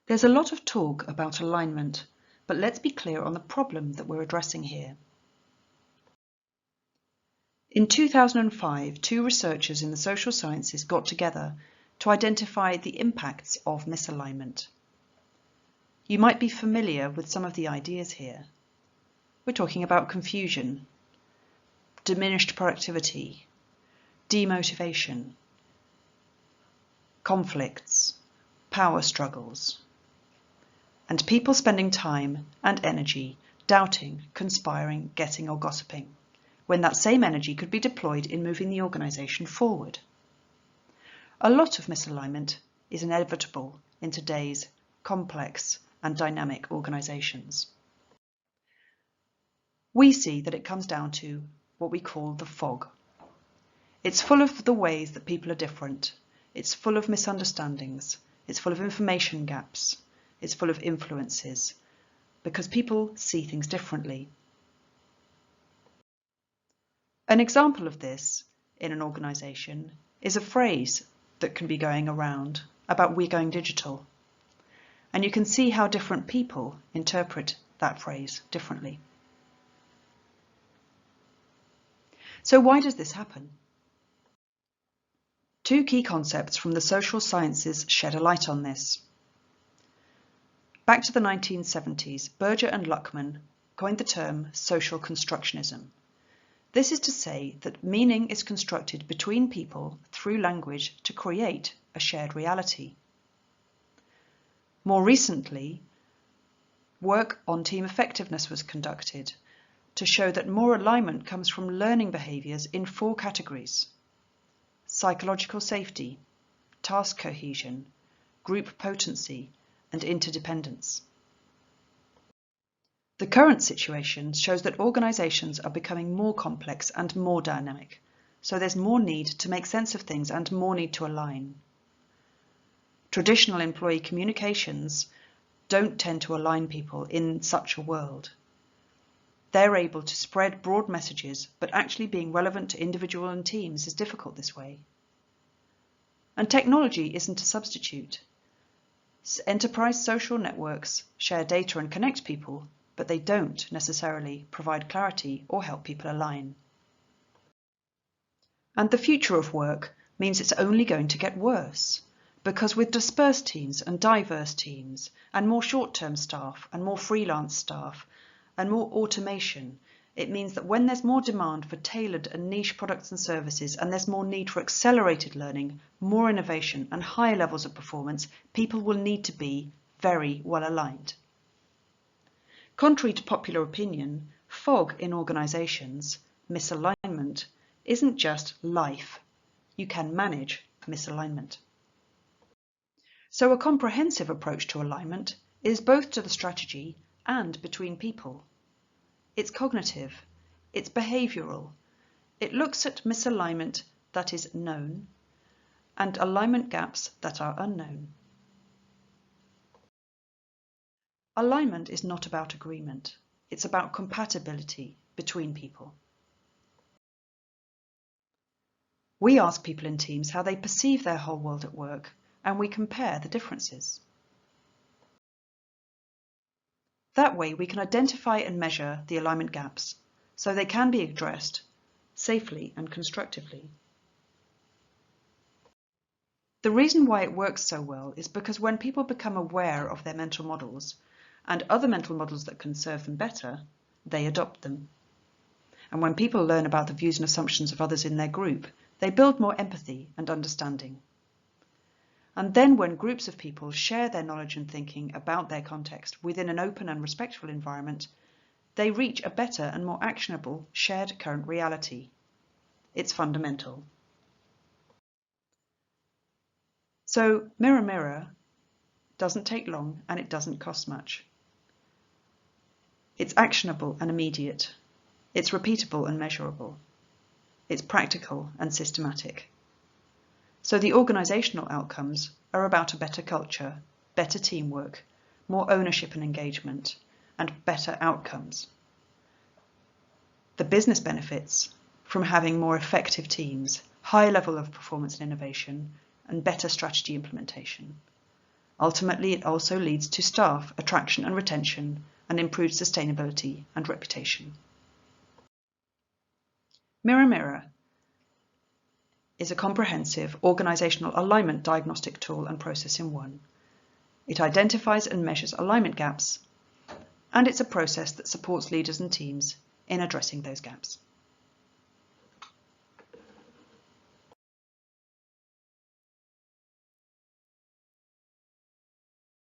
There's a lot of talk about alignment, but let's be clear on the problem that we're addressing here. In 2005, two researchers in the social sciences got together to identify the impacts of misalignment. You might be familiar with some of the ideas here. We're talking about confusion, diminished productivity, demotivation, conflicts, power struggles, and people spending time and energy doubting, conspiring, getting or gossiping, when that same energy could be deployed in moving the organisation forward. A lot of misalignment is inevitable in today's complex and dynamic organisations. We see that it comes down to what we call the fog. It's full of the ways that people are different. It's full of misunderstandings. It's full of information gaps. It's full of influences, because people see things differently. An example of this in an organisation is a phrase that can be going around about we're going digital. And you can see how different people interpret that phrase differently. So why does this happen? Two key concepts from the social sciences shed a light on this. Back to the 1970s, Berger and Luckman coined the term social constructionism. This is to say that meaning is constructed between people through language to create a shared reality. More recently, work on team effectiveness was conducted to show that more alignment comes from learning behaviours in 4 categories: psychological safety, task cohesion, group potency, and interdependence. The current situation shows that organisations are becoming more complex and more dynamic, so there's more need to make sense of things and more need to align. Traditional employee communications don't tend to align people in such a world. They're able to spread broad messages, but actually being relevant to individuals and teams is difficult this way. And technology isn't a substitute. Enterprise social networks share data and connect people, but they don't necessarily provide clarity or help people align. And the future of work means it's only going to get worse, because with dispersed teams and diverse teams, and more short-term staff and more freelance staff, and more automation, it means that when there's more demand for tailored and niche products and services, and there's more need for accelerated learning, more innovation and higher levels of performance, people will need to be very well aligned. Contrary to popular opinion, fog in organisations, misalignment, isn't just life. You can manage misalignment. So a comprehensive approach to alignment is both to the strategy and between people. It's cognitive, it's behavioural. It looks at misalignment that is known and alignment gaps that are unknown. Alignment is not about agreement, it's about compatibility between people. We ask people in teams how they perceive their whole world at work, and we compare the differences. That way we can identify and measure the alignment gaps, so they can be addressed safely and constructively. The reason why it works so well is because when people become aware of their mental models and other mental models that can serve them better, they adopt them. And when people learn about the views and assumptions of others in their group, they build more empathy and understanding. And then when groups of people share their knowledge and thinking about their context within an open and respectful environment, they reach a better and more actionable shared current reality. It's fundamental. So Mirror Mirror doesn't take long and it doesn't cost much. It's actionable and immediate. It's repeatable and measurable. It's practical and systematic. So the organisational outcomes are about a better culture, better teamwork, more ownership and engagement, and better outcomes. The business benefits from having more effective teams, high level of performance and innovation, and better strategy implementation. Ultimately, it also leads to staff attraction and retention and improved sustainability and reputation. Mirror Mirror is a comprehensive organisational alignment diagnostic tool and process in one. It identifies and measures alignment gaps, and it's a process that supports leaders and teams in addressing those gaps.